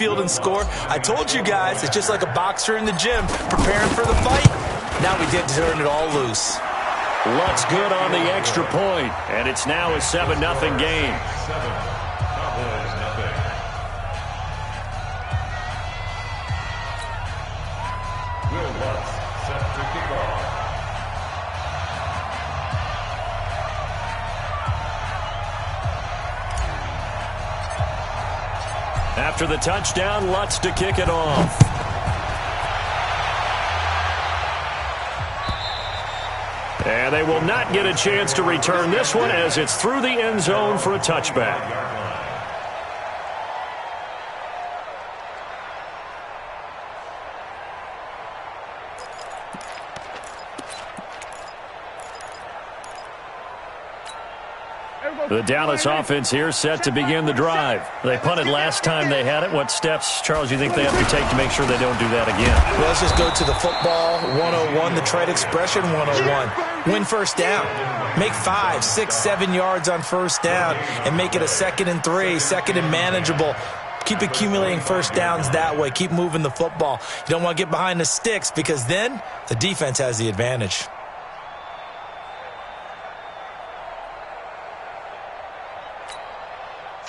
field and score. I told you guys, it's just like a boxer in the gym preparing for the fight. Now we did turn it all loose. Lutz good on the extra point, and it's now a 7-0 game. After the touchdown, Lutz to kick it off. And they will not get a chance to return this one as it's through the end zone for a touchback. The Dallas offense here set to begin the drive. They punted last time they had it. What steps, Charles, you think they have to take to make sure they don't do that again? Well, let's just go to the football 101, the trade expression 101. Win first down. Make 5, 6, 7 yards on first down and make it a 2nd and 3, 2nd and manageable. Keep accumulating first downs that way. Keep moving the football. You don't want to get behind the sticks because then the defense has the advantage.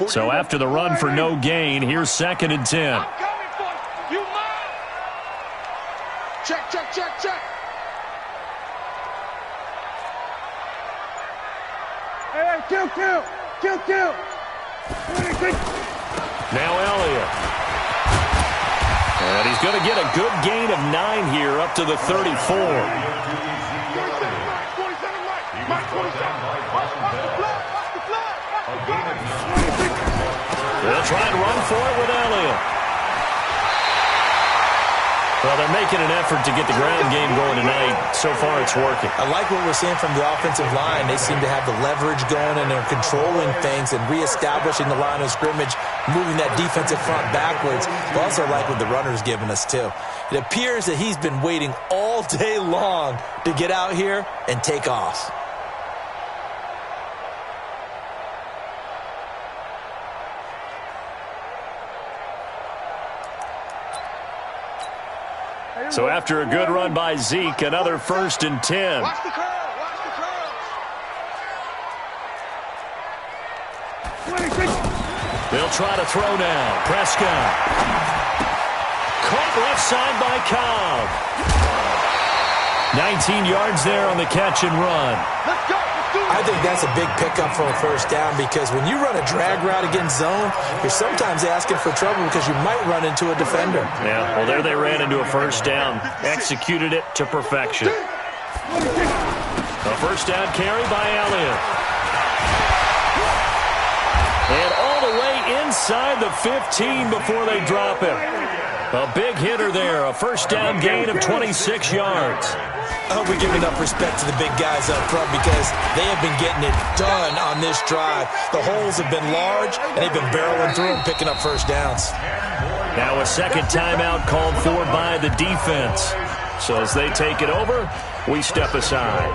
So after the run for no gain, here's 2nd and 10. I'm coming for you. You mine. Check, check, check, check. Hey, kill. Now Elliott. And he's going to get a good gain of 9 here up to the 34. 27 right. Mike 27. Watch the flag. They'll try and run for it with Elliott. Well, they're making an effort to get the ground game going tonight. So far, it's working. I like what we're seeing from the offensive line. They seem to have the leverage going, and they're controlling things and reestablishing the line of scrimmage, moving that defensive front backwards. I also like what the runner's giving us, too. It appears that he's been waiting all day long to get out here and take off. So after a good run by Zeke, another 1st and 10. Watch the curl. They'll try to throw now. Prescott. Caught left side by Cobb. 19 yards there on the catch and run. Let's go. I think that's a big pickup for a first down because when you run a drag route against zone, you're sometimes asking for trouble because you might run into a defender. Yeah, well, there they ran into a first down. Executed it to perfection. A first down carry by Elliott. And all the way inside the 15 before they drop him. A big hitter there. A first down gain of 26 yards. I hope we give enough respect to the big guys up front because they have been getting it done on this drive. The holes have been large, and they've been barreling through and picking up first downs. Now a second timeout called for by the defense. So as they take it over, we step aside.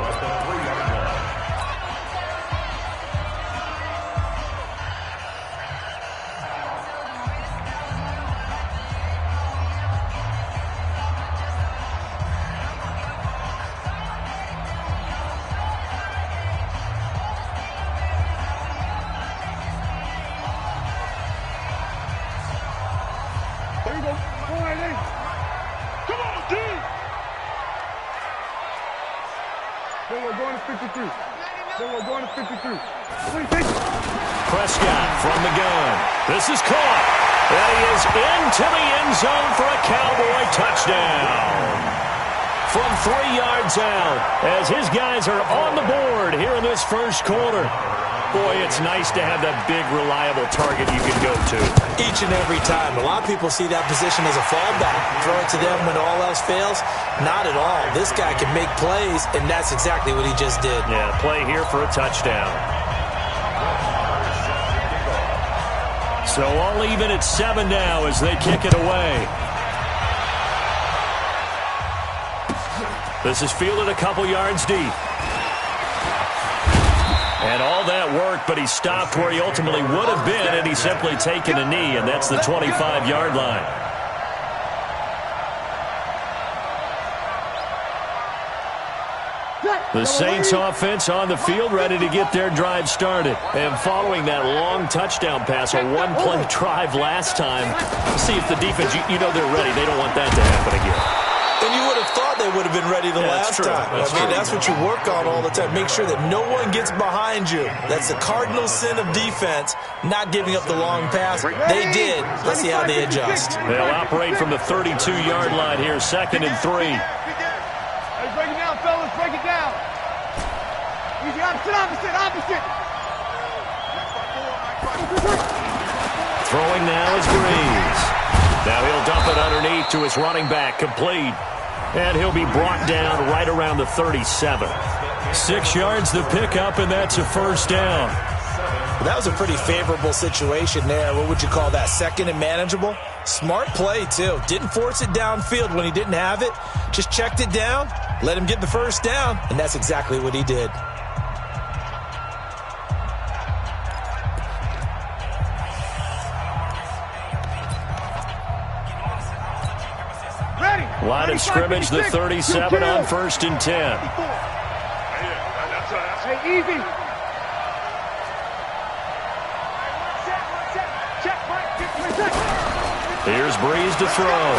Prescott from the gun. This is caught. And he is into the end zone for a Cowboy touchdown. From 3 yards out as his guys are on the board here in this first quarter. Boy, it's nice to have that big, reliable target you can go to. Each and every time. A lot of people see that position as a fallback. Throw it to them when all else fails. Not at all. This guy can make plays, and that's exactly what he just did. Yeah, play here for a touchdown. So all even at 7 now as they kick it away. This is fielded a couple yards deep. And all that work, but he stopped where he ultimately would have been, and he's simply taken a knee, and that's the 25-yard line. The Saints offense on the field, ready to get their drive started. And following that long touchdown pass, a one-play drive last time, see if the defense, you know they're ready. They don't want that to happen again. And you would have thought they would have been ready the last time. That's what you work on all the time. Make sure that no one gets behind you. That's the cardinal sin of defense, not giving up the long pass. They did. Let's see how they adjust. They'll operate from the 32-yard line here, 2nd and 3. Hey, break it down, fellas. Break it down. Easy, opposite. Throwing now is Breeze. Now he'll dump it underneath to his running back, complete. And he'll be brought down right around the 37. 6 yards the pickup, and that's a first down. Well, that was a pretty favorable situation there. What would you call that? 2nd and manageable? Smart play, too. Didn't force it downfield when he didn't have it. Just checked it down, let him get the first down, and that's exactly what he did. Line of scrimmage, the 37 on 1st and 10. Hey, easy. Here's Breeze to throw.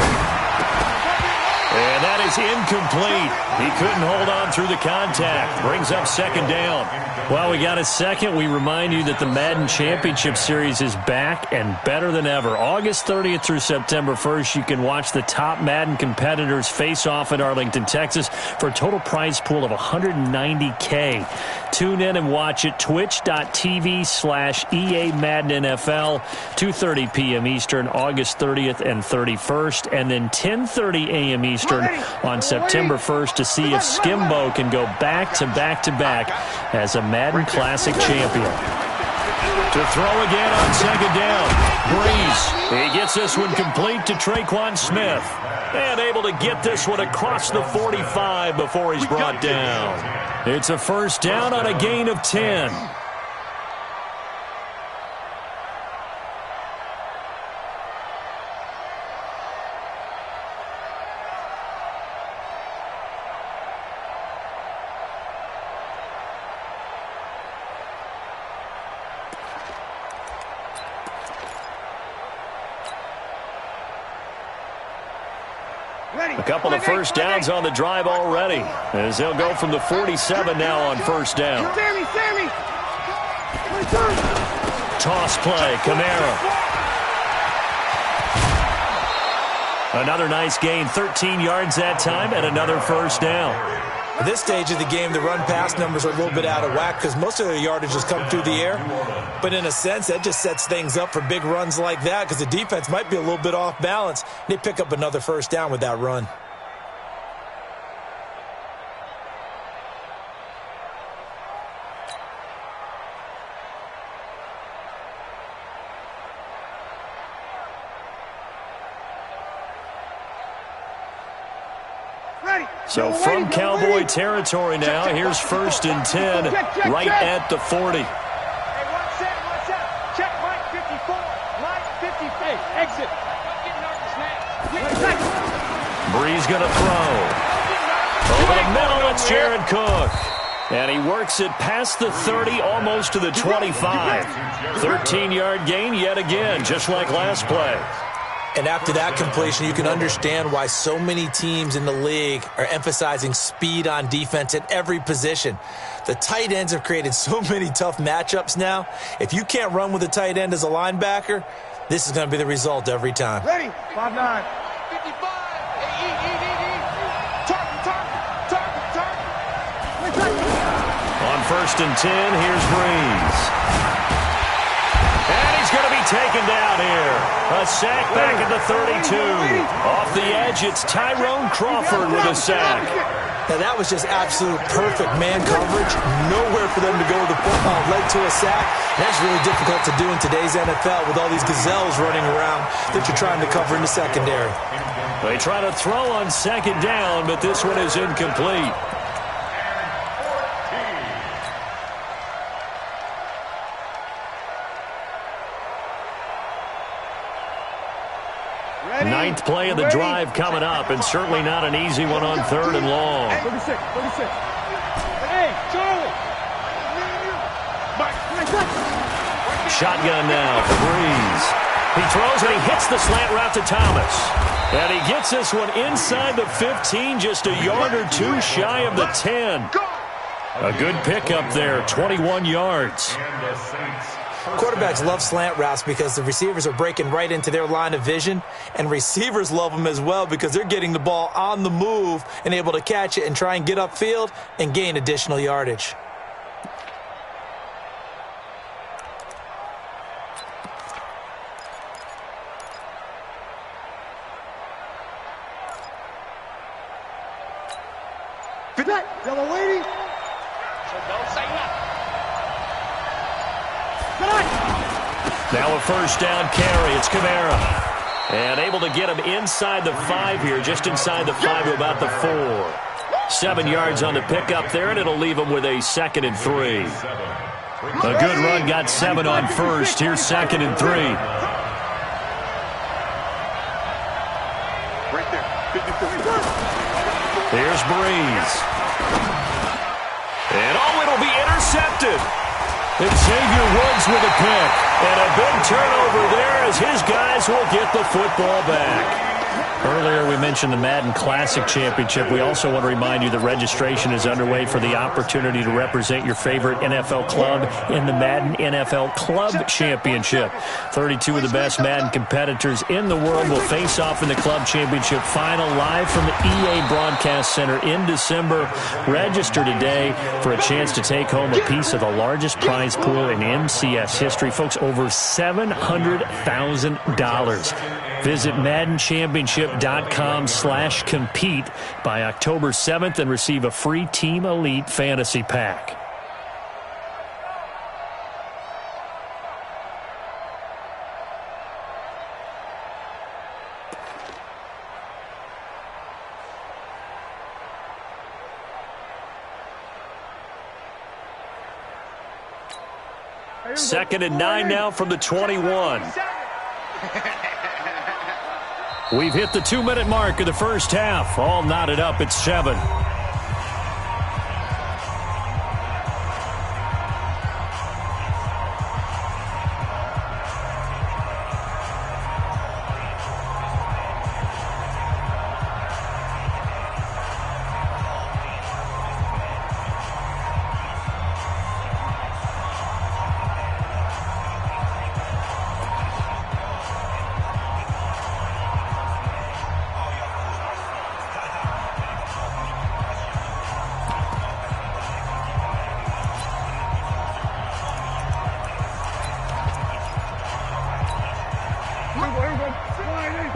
And that is incomplete. He couldn't hold on through the contact. Brings up 2nd down. Well, we got a second. We remind you that the Madden Championship Series is back and better than ever. August 30th through September 1st, you can watch the top Madden competitors face off in Arlington, Texas for a total prize pool of $190K. Tune in and watch it. Twitch.tv/EA Madden NFL, 2:30 p.m. Eastern, August 30th and 31st, and then 10:30 a.m. Eastern on September 1st to see if Skimbo can go back-to-back-to-back as a Madden Classic champion. To throw again on 2nd down. Breeze. He gets this one complete to Traquan Smith. And able to get this one across the 45 before he's brought down. It's a first down on a gain of 10. A couple of first downs on the drive already, as they'll go from the 47 now on first down. Sammy! Toss play, Kamara. Another nice gain, 13 yards that time, and another first down. At this stage of the game, the run-pass numbers are a little bit out of whack because most of their yardage has come through the air. But in a sense, that just sets things up for big runs like that because the defense might be a little bit off balance. They pick up another first down with that run. So from Cowboy territory now, here's 1st and 10, right at the 40. Hey, watch that. Check Mike 54. Mike 58. Exit. Breeze going to throw. Over the middle, it's Jared Cook. And he works it past the 30, almost to the 25. 13-yard gain yet again, just like last play. And after that completion, you can understand why so many teams in the league are emphasizing speed on defense at every position. The tight ends have created so many tough matchups now. If you can't run with a tight end as a linebacker, this is going to be the result every time. Ready? 5-9. 55. On 1st and 10, here's Breeze. And he's going to be taken down here. A sack back at the 32. Off the edge, it's Tyrone Crawford with a sack. Now, that was just absolute perfect man coverage. Nowhere for them to go with the football. Led to a sack. That's really difficult to do in today's NFL with all these gazelles running around that you're trying to cover in the secondary. They try to throw on 2nd down, but this one is incomplete. Ninth play of the drive coming up, and certainly not an easy one on 3rd and long. 36. Hey, Charlie. Shotgun now for Breeze. He throws and he hits the slant route to Thomas. And he gets this one inside the 15, just a yard or two shy of the 10. A good pickup there, 21 yards. Quarterbacks love slant routes because the receivers are breaking right into their line of vision, and receivers love them as well because they're getting the ball on the move and able to catch it and try and get upfield and gain additional yardage. Yellow lady. Now a first down carry. It's Kamara. And able to get him inside the 5 here, just inside the 5 to about the 4. 7 yards on the pickup there, and it'll leave him with a 2nd and 3. A good run, got 7 on first. Here's 2nd and 3. Right there. 53. Here's Breeze. And it'll be intercepted. Xavier Woods with a pick. And a big turnover there as his guys will get the football back. Earlier we mentioned the Madden Classic Championship. We also want to remind you that registration is underway for the opportunity to represent your favorite NFL club in the Madden NFL Club Championship. 32 of the best Madden competitors in the world will face off in the Club Championship final live from the EA Broadcast Center in December. Register today for a chance to take home a piece of the largest prize pool in MCS history. Folks, over $700,000. Visit MaddenChampionship.com/compete by October 7th and receive a free Team Elite Fantasy Pack. Second and 9 now from the 21. We've hit the 2-minute mark of the first half. All knotted up at 7.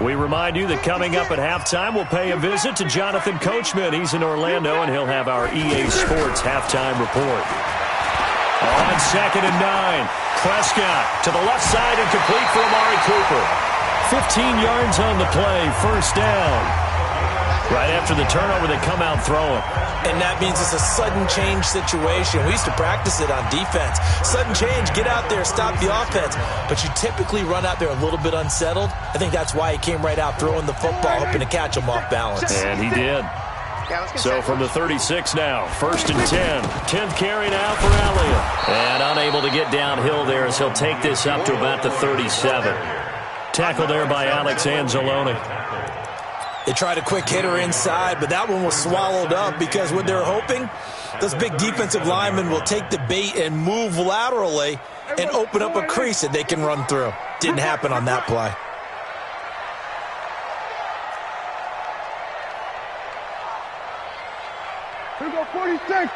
We remind you that coming up at halftime, we'll pay a visit to Jonathan Coachman. He's in Orlando, and he'll have our EA Sports halftime report. On 2nd and 9, Prescott to the left side and complete for Amari Cooper. 15 yards on the play, first down. Right after the turnover, they come out throwing. And that means it's a sudden change situation. We used to practice it on defense. Sudden change, get out there, stop the offense. But you typically run out there a little bit unsettled. I think that's why he came right out throwing the football, hoping to catch him off balance. And he did. So from the 36 now, 1st and 10. 10th carry now for Elliott. And unable to get downhill there as he'll take this up to about the 37. Tackle there by Alex Anzalone. They tried a quick hitter inside, but that one was swallowed up because what they're hoping, those big defensive linemen will take the bait and move laterally and open up a crease that they can run through. Didn't happen on that play. Here we go, 46. Mark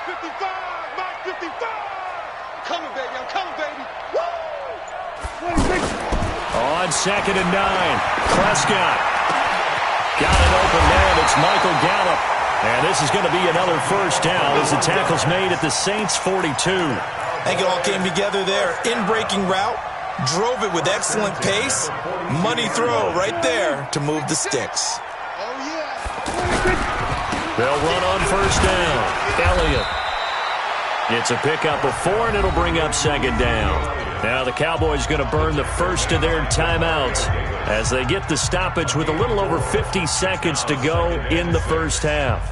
55. Mark 55. Coming, baby. I'm coming, baby. Woo! 26. On 2nd and 9, Prescott. Got an open man. It's Michael Gallup. And this is going to be another first down as the tackle's made at the Saints' 42. I think it all came together there. In-breaking route, drove it with excellent pace. Money throw right there to move the sticks. Oh, yeah. They'll run on first down. Elliott. It's a pickup of 4, and it'll bring up 2nd down. Now the Cowboys going to burn the first of their timeouts as they get the stoppage with a little over 50 seconds to go in the first half.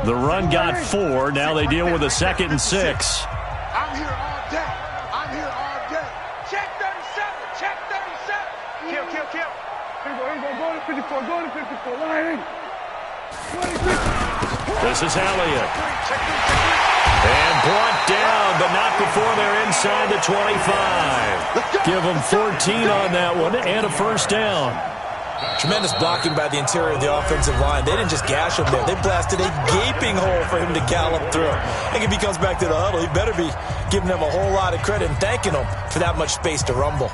The run got 4. Now they deal with a 2nd and 6. I'm here all day. I'm here all day. Check 37. Check 37. Kill. Here you go. Go to 54. Go to 54. Line in. This is Elliott. And brought down, but not before they're inside the 25. Give them 14 on that one and a first down. Tremendous blocking by the interior of the offensive line. They didn't just gash him there. They blasted a gaping hole for him to gallop through. And if he comes back to the huddle, he better be giving them a whole lot of credit and thanking them for that much space to rumble.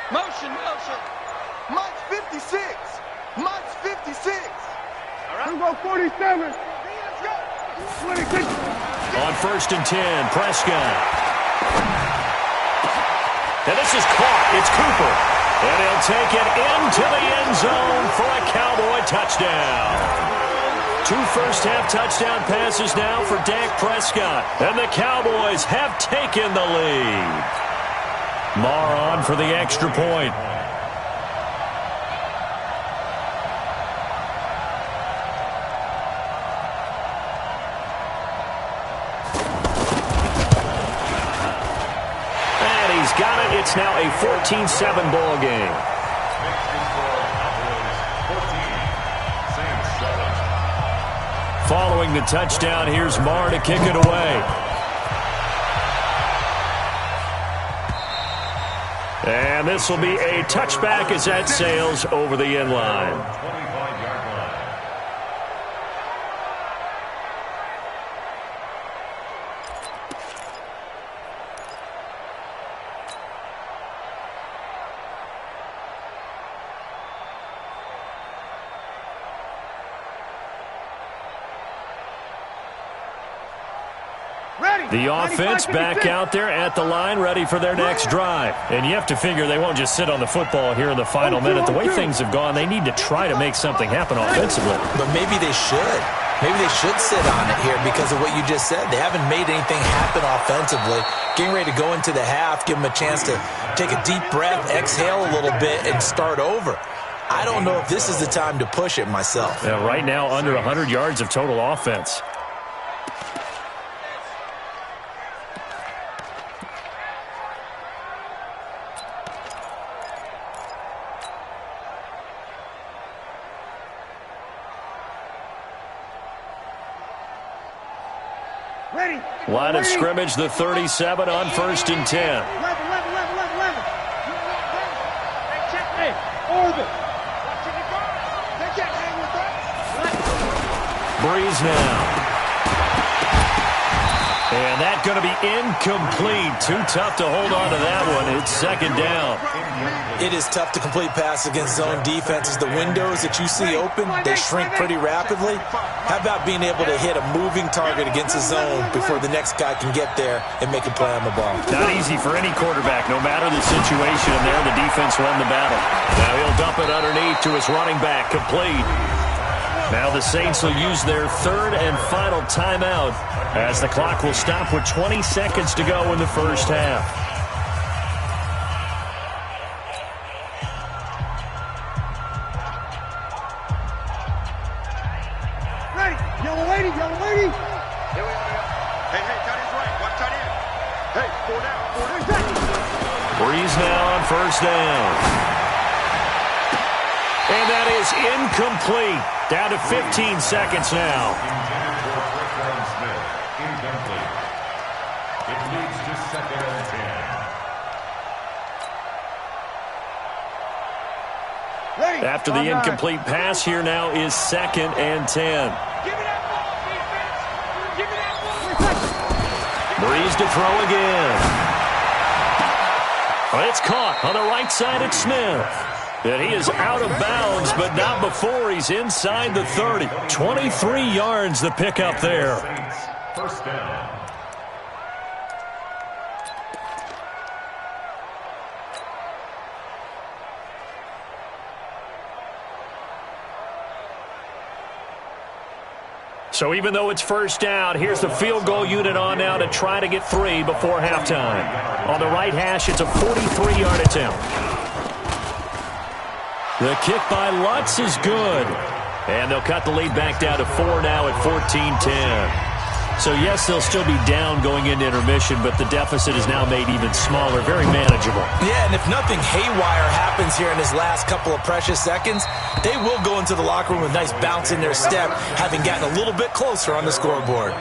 Motion. Mike's 56. Mike's 56. All right. We'll go 47. Let's go. 26. On 1st and 10, Prescott. And this is caught. It's Cooper. And he'll take it into the end zone for a Cowboy touchdown. 2 first-half touchdown passes now for Dak Prescott. And the Cowboys have taken the lead. Marr on for the extra point. And he's got it. It's now a 14-7 ball game. Following the touchdown, here's Marr to kick it away. And this will be a touchback as that sails over the end line. The offense back out there at the line, ready for their next drive. And you have to figure they won't just sit on the football here in the final minute. The way things have gone, they need to try to make something happen offensively. But maybe they should. Maybe they should sit on it here because of what you just said. They haven't made anything happen offensively. Getting ready to go into the half, give them a chance to take a deep breath, exhale a little bit, and start over. I don't know if this is the time to push it myself. Yeah, right now, under 100 yards of total offense. Line of scrimmage, the 37 on 1st and 10. 11. Hey, orbit. They can't hang with us. Breeze now. And that's going to be incomplete. Too tough to hold on to that one. It's 2nd down. It is tough to complete pass against zone defenses. The windows that you see open, they shrink pretty rapidly. How about being able to hit a moving target against a zone before the next guy can get there and make a play on the ball? Not easy for any quarterback, no matter the situation. And there, the defense won the battle. Now he'll dump it underneath to his running back, complete. Now the Saints will use their 3rd and final timeout as the clock will stop with 20 seconds to go in the first half. Ready. Yellow lady. Here we are. Hey, tight end's right. Watch tight end. Hey, 4 down. Breeze now on 1st down. And that is incomplete. Down to 15 seconds now. It leads to 2nd and 10. Ready. After the incomplete pass, here now is 2nd and 10. Give me that ball, defense. Give me that ball. Breeze to throw again. It's caught on the right side at Smith. And he is out of bounds, but not before he's inside the 30. 23 yards the pickup there. First down. So even though it's first down, here's the field goal unit on now to try to get 3 before halftime. On the right hash, it's a 43-yard attempt. The kick by Lutz is good. And they'll cut the lead back down to 4 now at 14-10. So, yes, they'll still be down going into intermission, but the deficit is now made even smaller, very manageable. Yeah, and if nothing haywire happens here in his last couple of precious seconds, they will go into the locker room with a nice bounce in their step, having gotten a little bit closer on the scoreboard.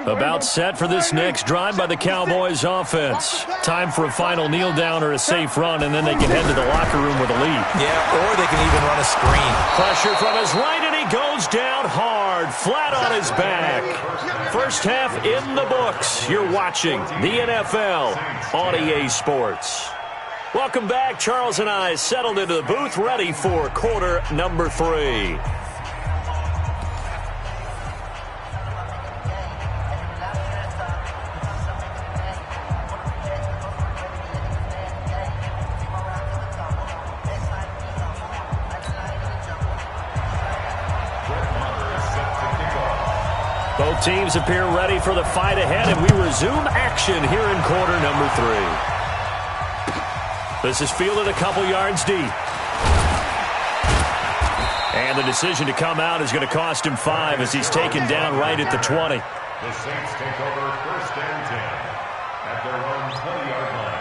About set for this next drive by the Cowboys offense. Time for a final kneel down or a safe run, and then they can head to the locker room with a lead. Yeah, or they can even run a screen. Pressure from his right, and he goes down hard, flat on his back. First half in the books. You're watching the NFL on EA Sports. Welcome back. Charles and I settled into the booth, ready for quarter number 3. Both teams appear ready for the fight ahead, and we resume action here in quarter number 3. This is fielded a couple yards deep. And the decision to come out is going to cost him 5 as he's taken down right at the 20. The Saints take over first and 10 at their own 20-yard line.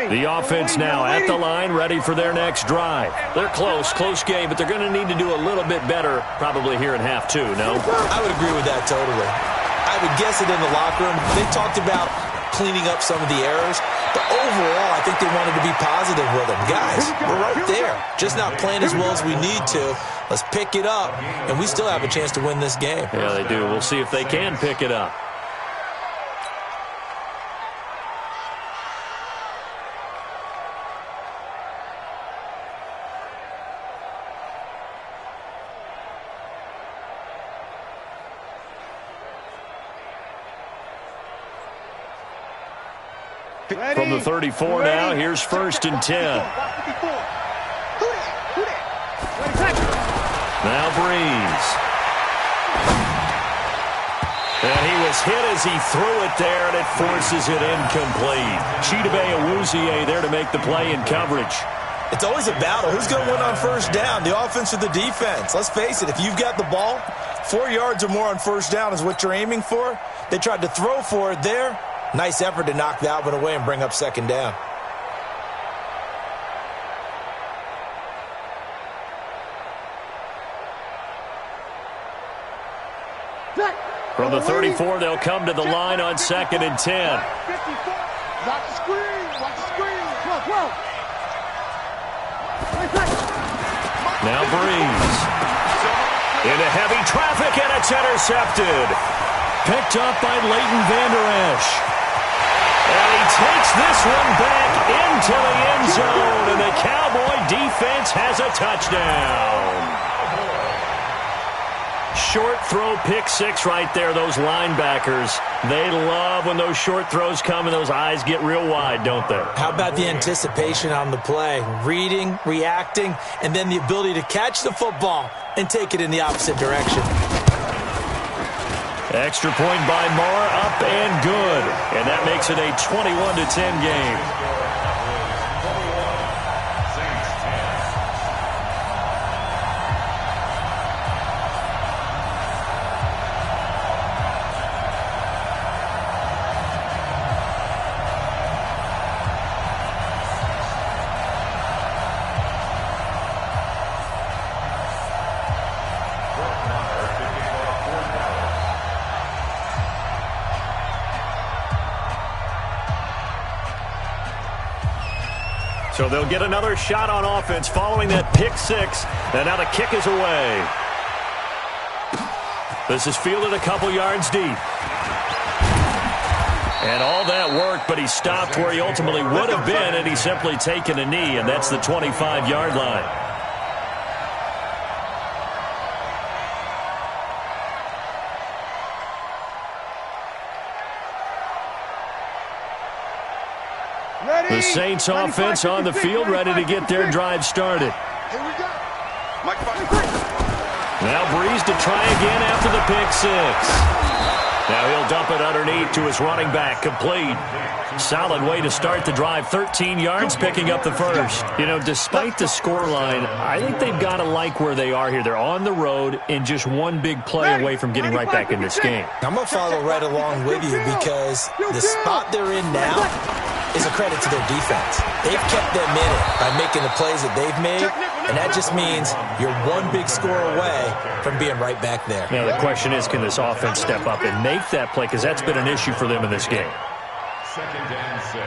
The offense now at the line, ready for their next drive. They're close game, but they're going to need to do a little bit better probably here in half 2, no? I would agree with that totally. I would guess it in the locker room. They talked about cleaning up some of the errors, but overall, I think they wanted to be positive with them. Guys, we're right there. Just not playing as well as we need to. Let's pick it up, and we still have a chance to win this game. Yeah, they do. We'll see if they can pick it up. From the 34 now, here's first and 10. Now Breeze. And he was hit as he threw it there, and it forces it incomplete. Chidobe Awuzie there to make the play in coverage. It's always a battle. Who's going to win on first down, the offense or the defense? Let's face it, if you've got the ball, 4 yards or more on first down is what you're aiming for. They tried to throw for it there. Nice effort to knock that one away and bring up second down. From the 34, they'll come to the line on second and 10. Watch the screen. Watch the screen. Come on. Now Breeze. Into heavy traffic, and it's intercepted. Picked up by Leighton Vander Esch. And he takes this one back into the end zone, and the Cowboy defense has a touchdown. Short throw, pick 6 right there, those linebackers. They love when those short throws come and those eyes get real wide, don't they? How about the anticipation on the play? Reading, reacting, and then the ability to catch the football and take it in the opposite direction. Extra point by Marr, up and good. And that makes it a 21-10 game. So they'll get another shot on offense following that pick six. And now the kick is away. This is fielded a couple yards deep. And all that worked, but he stopped where he ultimately would have been, and he's simply taken a knee, and that's the 25-yard line. The Saints offense on the field, ready to get their drive started. Here we go. Now Breeze to try again after the pick six. Now he'll dump it underneath to his running back, complete. Solid way to start the drive, 13 yards, picking up the first. You know, despite the scoreline, I think they've got to like where they are here. They're on the road and just one big play away from getting right back in this game. I'm going to follow right along with you because the spot they're in now is a credit to their defense. They've kept them in it by making the plays that they've made, and that just means you're one big score away from being right back there. Now, the question is, can this offense step up and make that play? Because that's been an issue for them in this game. 2nd and 6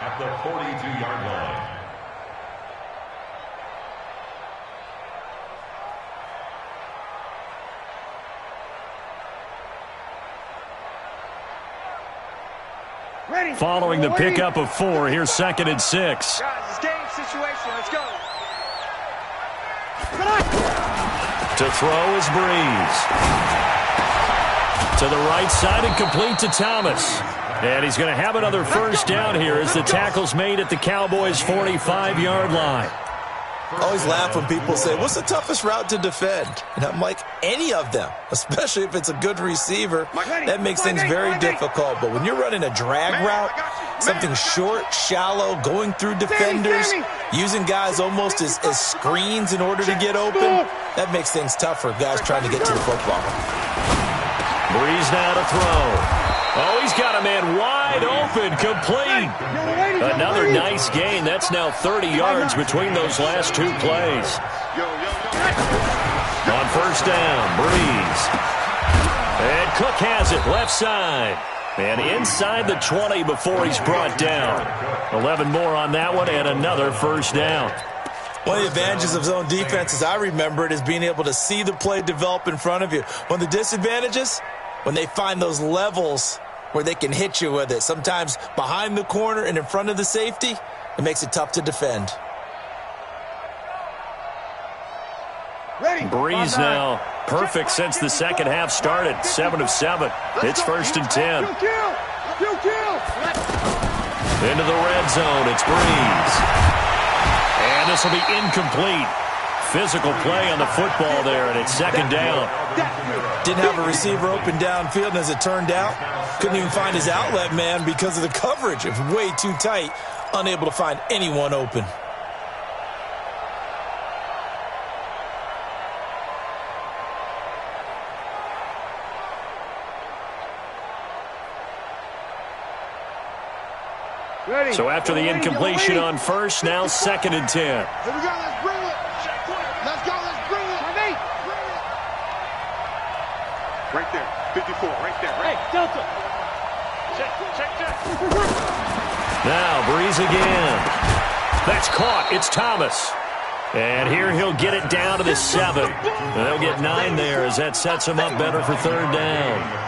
at the 42-yard line. Following the pickup of 4, here's 2nd and 6. Guys, it's game situation. Let's go. To throw is Breeze. To the right side and complete to Thomas. And he's going to have another first down here as the tackle's made at the Cowboys' 45-yard line. I always laugh when people say, what's the toughest route to defend? And I'm like, any of them, especially if it's a good receiver. That makes things very difficult. But when you're running a drag route, something short, shallow, going through defenders, using guys almost as screens in order to get open, that makes things tough for guys trying to get to the football. Breeze now to throw. Oh, he's got a man wide open, complete. Another nice gain. That's now 30 yards between those last two plays. On first down, Breeze. And Cook has it, left side. And inside the 20 before he's brought down. 11 more on that one and another first down. One of the advantages of zone defense, as I remember it, is being able to see the play develop in front of you. One of the disadvantages, when they find those levels where they can hit you with it, sometimes behind the corner and in front of the safety, it makes it tough to defend. Breeze now perfect since the second half started. 7 of 7. It's 1st and 10. Into the red zone. It's Breeze. And this will be incomplete. Physical play on the football there, and it's 2nd down. Didn't have a receiver open downfield, and as it turned out, couldn't even find his outlet man because of the coverage. It was way too tight, unable to find anyone open. So after the incompletion on first, now 2nd and 10. Here we go. Let's bring it. Let's go. Let's bring it. Right there. 54. Right there. Right. Hey, Delta. Check. Now Breeze again. That's caught. It's Thomas. And here he'll get it down to the 7. They'll get 9 there as that sets him up better for 3rd down.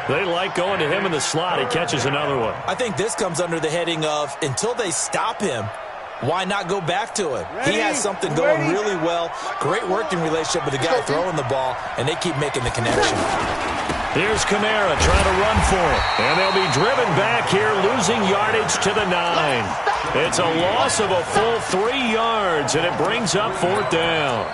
They like going to him in the slot. He catches another one. I think this comes under the heading of, until they stop him, why not go back to him? He has something going really well. Great working relationship with the guy throwing the ball, and they keep making the connection. Here's Kamara trying to run for it. And they'll be driven back here, losing yardage to the 9. It's a loss of a full 3 yards, and it brings up 4th down.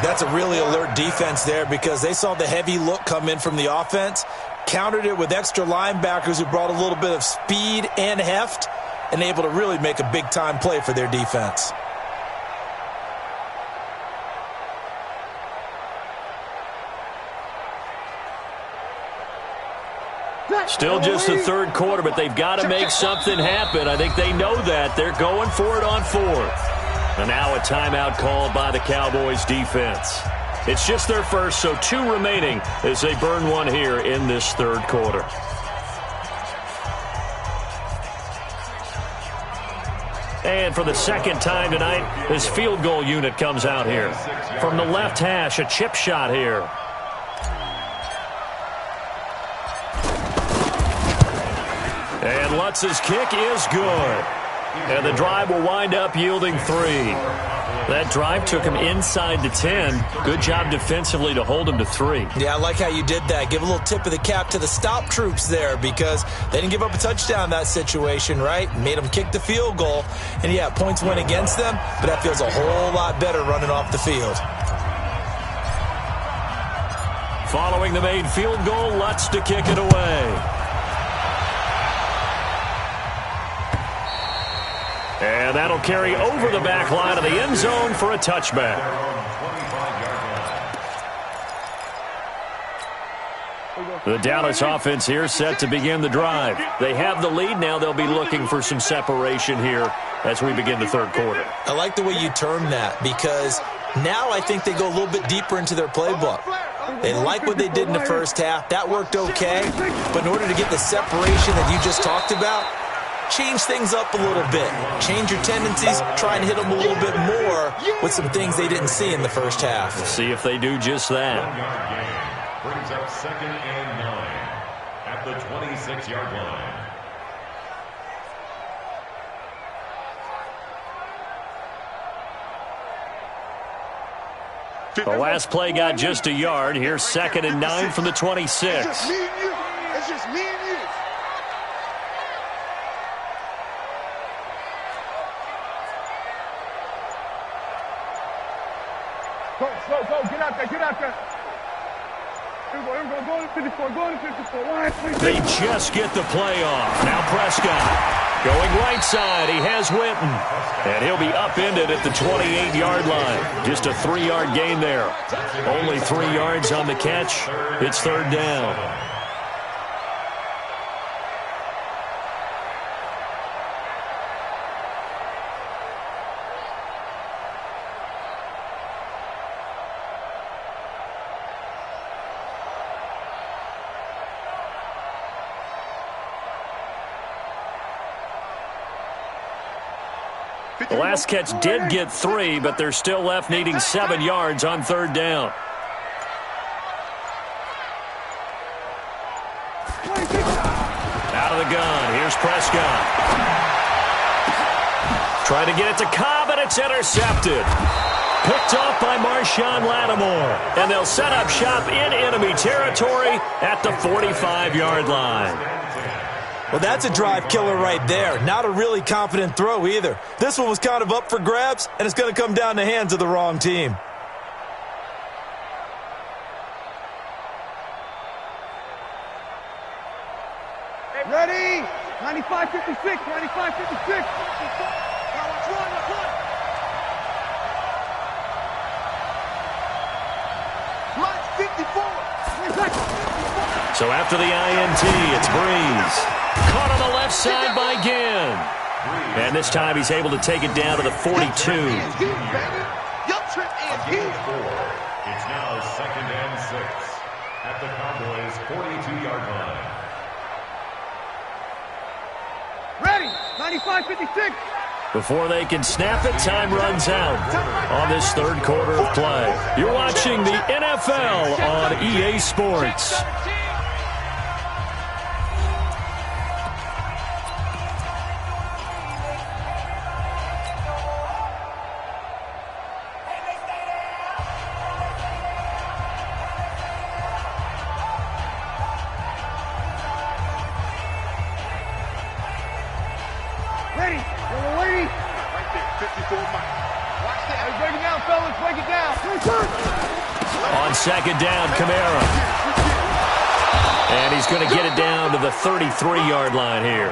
That's a really alert defense there because they saw the heavy look come in from the offense, countered it with extra linebackers who brought a little bit of speed and heft, and able to really make a big-time play for their defense. Still just the 3rd quarter, but they've got to make something happen. I think they know that. They're going for it on 4th. And now a timeout called by the Cowboys defense. It's just their first, so 2 remaining as they burn one here in this 3rd quarter. And for the 2nd time tonight, this field goal unit comes out here. From the left hash, a chip shot here. And Lutz's kick is good. And the drive will wind up yielding 3. That drive took him inside the 10. Good job defensively to hold him to 3. Yeah, I like how you did that. Give a little tip of the cap to the stop troops there because they didn't give up a touchdown in that situation, right? Made them kick the field goal. And, yeah, points went against them, but that feels a whole lot better running off the field. Following the made field goal, Lutz to kick it away. And that'll carry over the back line of the end zone for a touchback. The Dallas offense here set to begin the drive. They have the lead. Now they'll be looking for some separation here as we begin the 3rd quarter. I like the way you term that because now I think they go a little bit deeper into their playbook. They like what they did in the first half. That worked okay. But in order to get the separation that you just talked about, change things up a little bit. Change your tendencies. Try and hit them a little bit more with some things they didn't see in the first half. We'll see if they do just that. Brings up 2nd and 9 at the 26-yard line. The last play got just a yard. Here's 2nd and 9 from the 26. It's just me and you. It's just me and you. Go, get out there, get out there. Here we go, go to 54, go to 54. They just get the play off. Now Prescott going right side. He has Witten. And he'll be upended at the 28-yard line. Just a 3-yard gain there. Only 3 yards on the catch. It's 3rd down. The last catch did get 3, but they're still left needing 7 yards on 3rd down. Out of the gun. Here's Prescott. Trying to get it to Cobb, and it's intercepted. Picked off by Marshawn Lattimore. And they'll set up shop in enemy territory at the 45-yard line. Well, that's a drive killer right there. Not a really confident throw either. This one was kind of up for grabs, and it's going to come down the hands of the wrong team. Ready? 95-56, 95-56. Line 54. So after the INT, it's Breeze. Caught on the left side by Ginn. And this time he's able to take it down to the 42. It's now 2nd and 6 at the Cowboys' 42-yard line. Ready? 95-56. Before they can snap it, time runs out on this 3rd quarter of play. You're watching the NFL on EA Sports. fellas. Break it down. On second down, Kamara. And he's going to get it down to the 33-yard line here.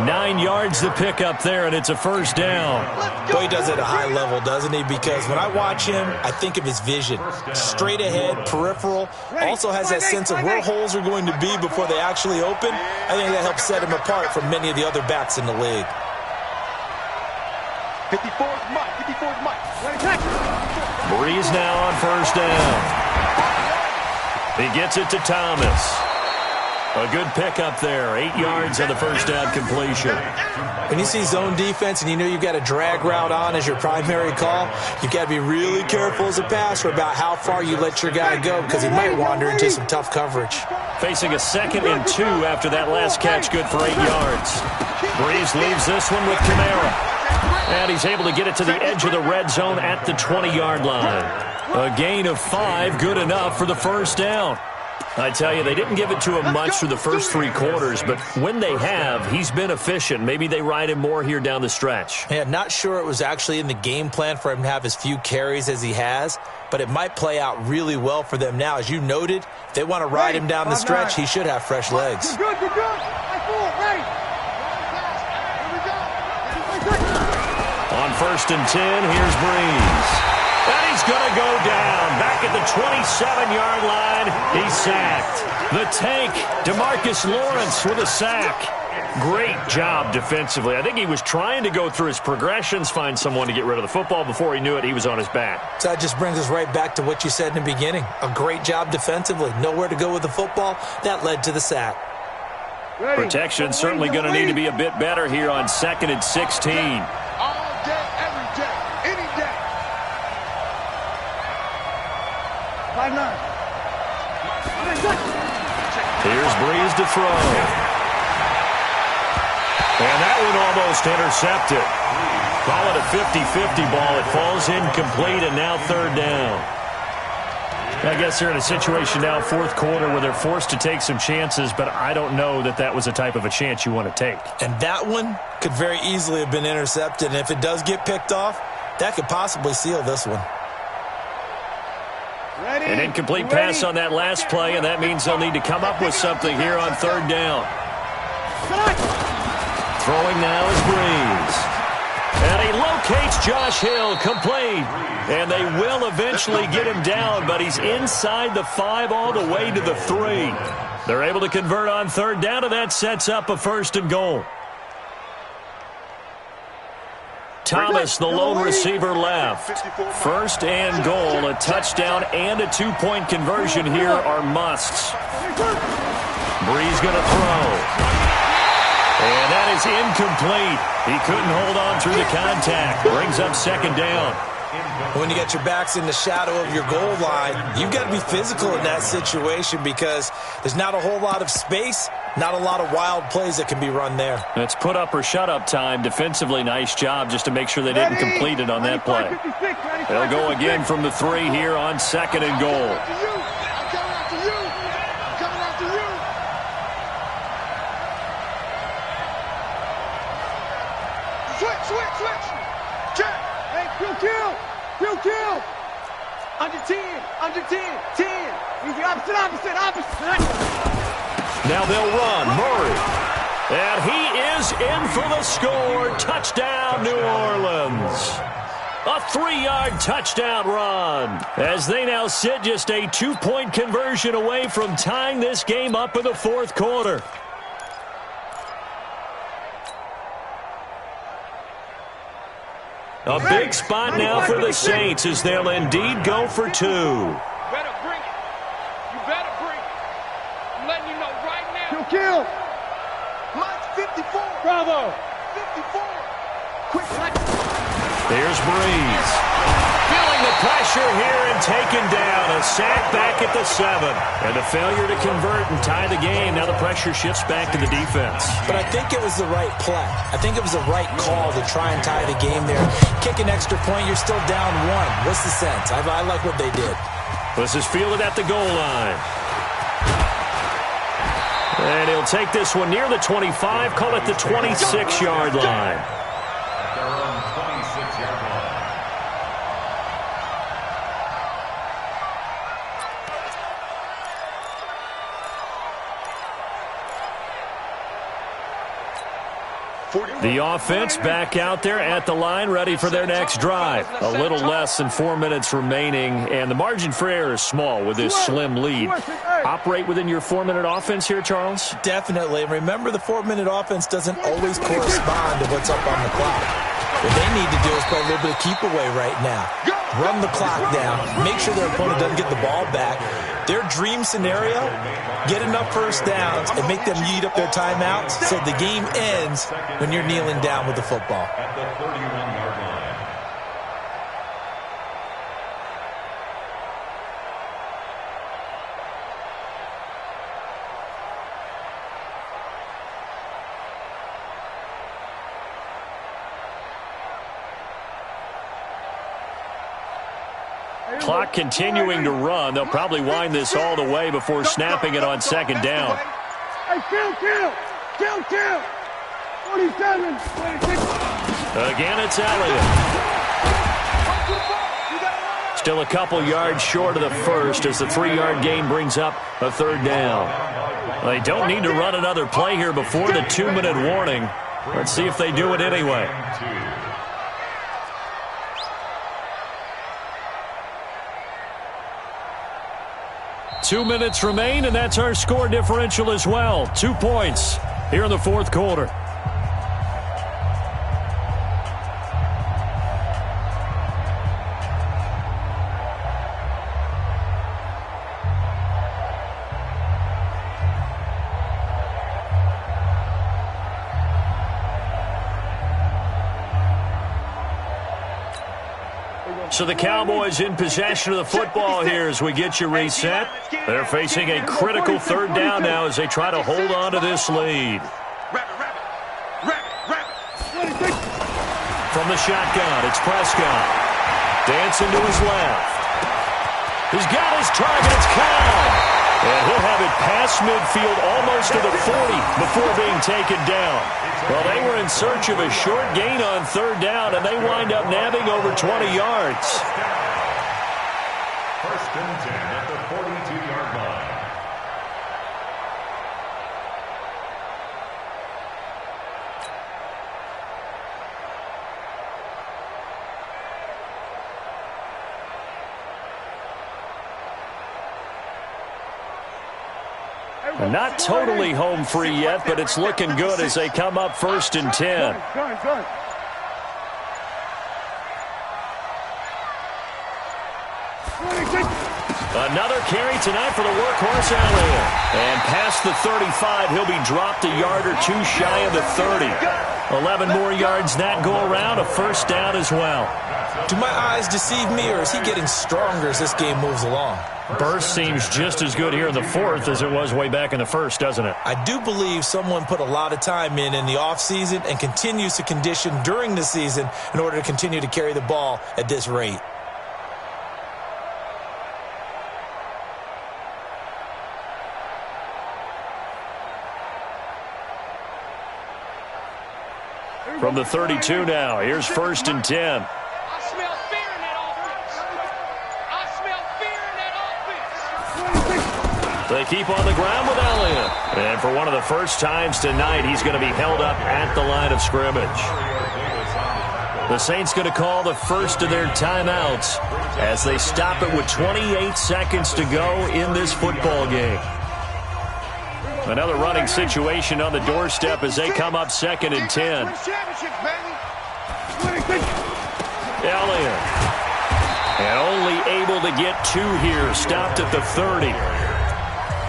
9 yards to pick up there, and it's a first down. Boy, he does it at a high level, doesn't he? Because when I watch him, I think of his vision. Straight ahead, peripheral. Also has that sense of where holes are going to be before they actually open. I think that helps set him apart from many of the other backs in the league. 54's Mike. 54's Mike. Breeze now on first down. He gets it to Thomas. A good pickup there. 8 yards on the first down completion. When you see zone defense and you know you've got a drag route on as your primary call, you've got to be really careful as a passer about how far you let your guy go because he might wander into some tough coverage. Facing a 2nd and 2 after that last catch, good for 8 yards. Breeze leaves this one with Kamara. And he's able to get it to the edge of the red zone at the 20-yard line. A gain of 5, good enough for the first down. I tell you, they didn't give it to him much through the first 3 quarters, but when they have, he's been efficient. Maybe they ride him more here down the stretch. Yeah, not sure it was actually in the game plan for him to have as few carries as he has, but it might play out really well for them now. As you noted, if they want to ride him down the stretch, he should have fresh legs. Good. Ready. On first and 10, here's Breeze. And he's going to go down. Back at the 27-yard line, he's sacked. The tank, DeMarcus Lawrence with a sack. Great job defensively. I think he was trying to go through his progressions, find someone to get rid of the football. Before he knew it, he was on his back. So that just brings us right back to what you said in the beginning. A great job defensively. Nowhere to go with the football. That led to the sack. Protection certainly going to need to be a bit better here on 2nd and 16. All day, every day, any day. 5-9. Here's Breeze to throw. And that one almost intercepted. Call it a 50-50 ball. It falls incomplete, and now 3rd down. I guess they're in a situation now, 4th quarter, where they're forced to take some chances, but I don't know that that was a type of a chance you want to take. And that one could very easily have been intercepted, and if it does get picked off, that could possibly seal this one. Ready. An incomplete pass on that last play, and that means they'll need to come up with something here on 3rd down. Throwing now is Breeze. And he locates Josh Hill, complete. And they will eventually get him down, but he's inside the 5 all the way to the 3. They're able to convert on 3rd down, and that sets up a 1st and goal. Thomas, the lone receiver, left. 1st and goal, a touchdown and a 2-point conversion here are musts. Breeze going to throw. And that is incomplete. He couldn't hold on through the contact. Brings up 2nd down. When you get your backs in the shadow of your goal line, you've got to be physical in that situation because there's not a whole lot of space, not a lot of wild plays that can be run there. It's put up or shut up time. Defensively, nice job just to make sure they didn't complete it on that play. They'll go again from the 3 here on 2nd and goal. Switch. Check. Hey, kill. Under 10. 10. He's the opposite. Now they'll run. Murray. And he is in for the score. Touchdown, New Orleans. A 3-yard touchdown run. As they now sit just a 2-point conversion away from tying this game up in the 4th quarter. A big spot now for the Saints as they'll indeed go for 2. Better bring it. You better bring it. I'm letting you know right now. Kill. Mike, 54. Bravo. 54. Quick. Here's Breeze. Feeling the pressure here and taken down. A sack back at the 7. And a failure to convert and tie the game. Now the pressure shifts back to the defense. But I think it was the right play. I think it was the right call to try and tie the game there. Kick an extra point, you're still down 1. What's the sense? I like what they did. This is fielded at the goal line. And he'll take this one near the 25, call it the 26-yard line. The offense back out there at the line, ready for their next drive. A little less than 4 minutes remaining, and the margin for error is small with this slim lead. Operate within your 4-minute offense here, Charles? Definitely. Remember, the 4-minute offense doesn't always correspond to what's up on the clock. What they need to do is play a little bit of keep away right now. Run the clock down. Make sure their opponent doesn't get the ball back. Their dream scenario, get enough first downs and make them eat up their timeouts so the game ends when you're kneeling down with the football. At the 31-yard line. Clock continuing to run. They'll probably wind this all the way before snapping it on second down. Hey, kill. 47, 26. Again, it's Elliott. Still a couple yards short of the first as the 3-yard gain brings up a third down. They don't need to run another play here before the 2-minute warning. Let's see if they do it anyway. 2 minutes remain, and that's our score differential as well. 2 points here in the fourth quarter. So the Cowboys in possession of the football here as we get you reset. They're facing a critical third down now as they try to hold on to this lead. From the shotgun, it's Prescott. Dancing to his left. He's got his target. It's Cobb. And he'll have it past midfield almost to the 40 before being taken down. Well, they were in search of a short gain on third down, and they wind up nabbing over 20 yards. First and 10 at the 42-yard line. Not totally home free yet, but it's looking good as they come up first and 10. Another carry tonight for the workhorse Elliott. And past the 35, he'll be dropped a yard or two shy of the 30. 11 more yards that go around, a first down as well. Do my eyes deceive me, or is he getting stronger as this game moves along? Burst seems just as good here in the fourth as it was way back in the first, doesn't it? I do believe someone put a lot of time in the offseason and continues to condition during the season in order to continue to carry the ball at this rate. From the 32 now, here's first and 10. They keep on the ground with Elliott. And for one of the first times tonight, he's going to be held up at the line of scrimmage. The Saints going to call the first of their timeouts as they stop it with 28 seconds to go in this football game. Another running situation on the doorstep as they come up second and 10. Elliott. And only able to get 2 here. Stopped at the 30.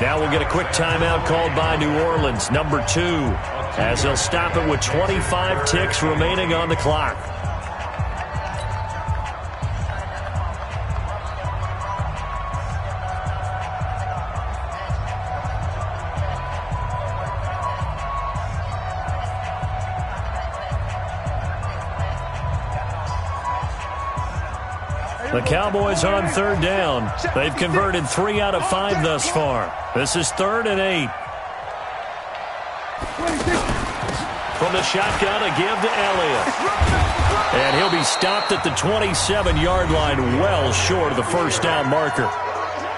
Now we'll get a quick timeout called by New Orleans, number 2, as they'll stop it with 25 ticks remaining on the clock. The Cowboys on third down. They've converted 3 out of 5 thus far. This is 3rd and 8. From the shotgun, a give to Elliott. And he'll be stopped at the 27-yard line, well short of the first down marker.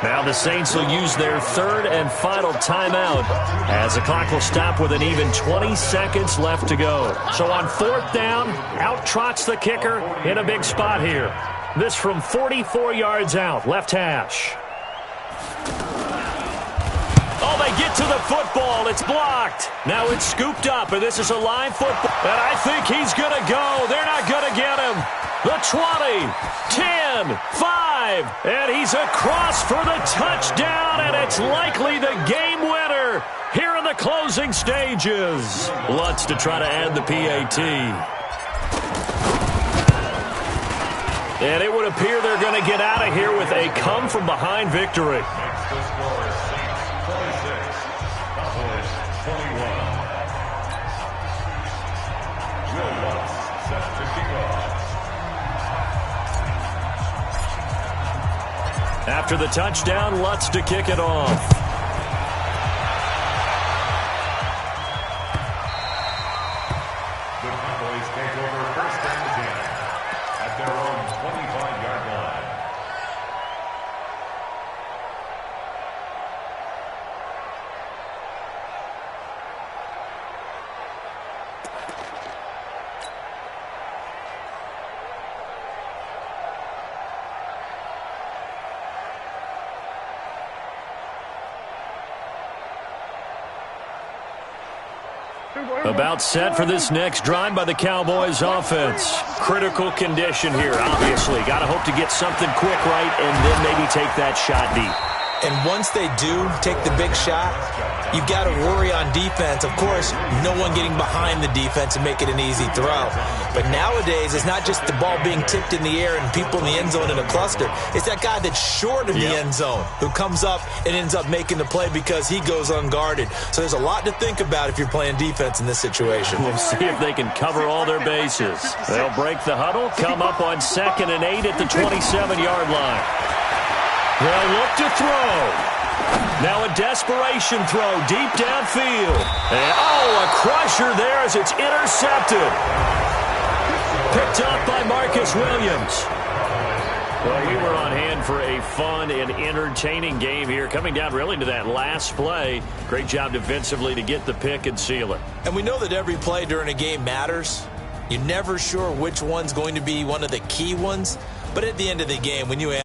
Now the Saints will use their third and final timeout as the clock will stop with an even 20 seconds left to go. So on fourth down, out trots the kicker in a big spot here. This from 44 yards out, left hash. Oh, they get to the football. It's blocked. Now it's scooped up, and this is a live football. And I think he's going to go. They're not going to get him. The 20, 10, 5, and he's across for the touchdown, and it's likely the game winner here in the closing stages. Lutz to try to add the PAT. And it would appear they're going to get out of here with a come-from-behind victory. Next to score, Saints 26, Cowboys 21. Will Lutz set to kick off. After the touchdown, Lutz to kick it off. The Cowboys take over first and 10 at their own 25-yard line. About set for this next drive by the Cowboys offense. Critical condition here, obviously. Got to hope to get something quick right and then maybe take that shot deep. And once they do take the big shot, you've got to worry on defense. Of course, no one getting behind the defense and make it an easy throw. But nowadays, it's not just the ball being tipped in the air and people in the end zone in a cluster. It's that guy that's short of the end zone who comes up and ends up making the play because he goes unguarded. So there's a lot to think about if you're playing defense in this situation. We'll see if they can cover all their bases. They'll break the huddle, come up on 2nd and 8 at the 27-yard line. They'll look to throw. Now a desperation throw deep downfield. And, a crusher there as it's intercepted. Picked up by Marcus Williams. Well, we were on hand for a fun and entertaining game here, coming down really to that last play. Great job defensively to get the pick and seal it. And we know that every play during a game matters. You're never sure which one's going to be one of the key ones. But at the end of the game, when you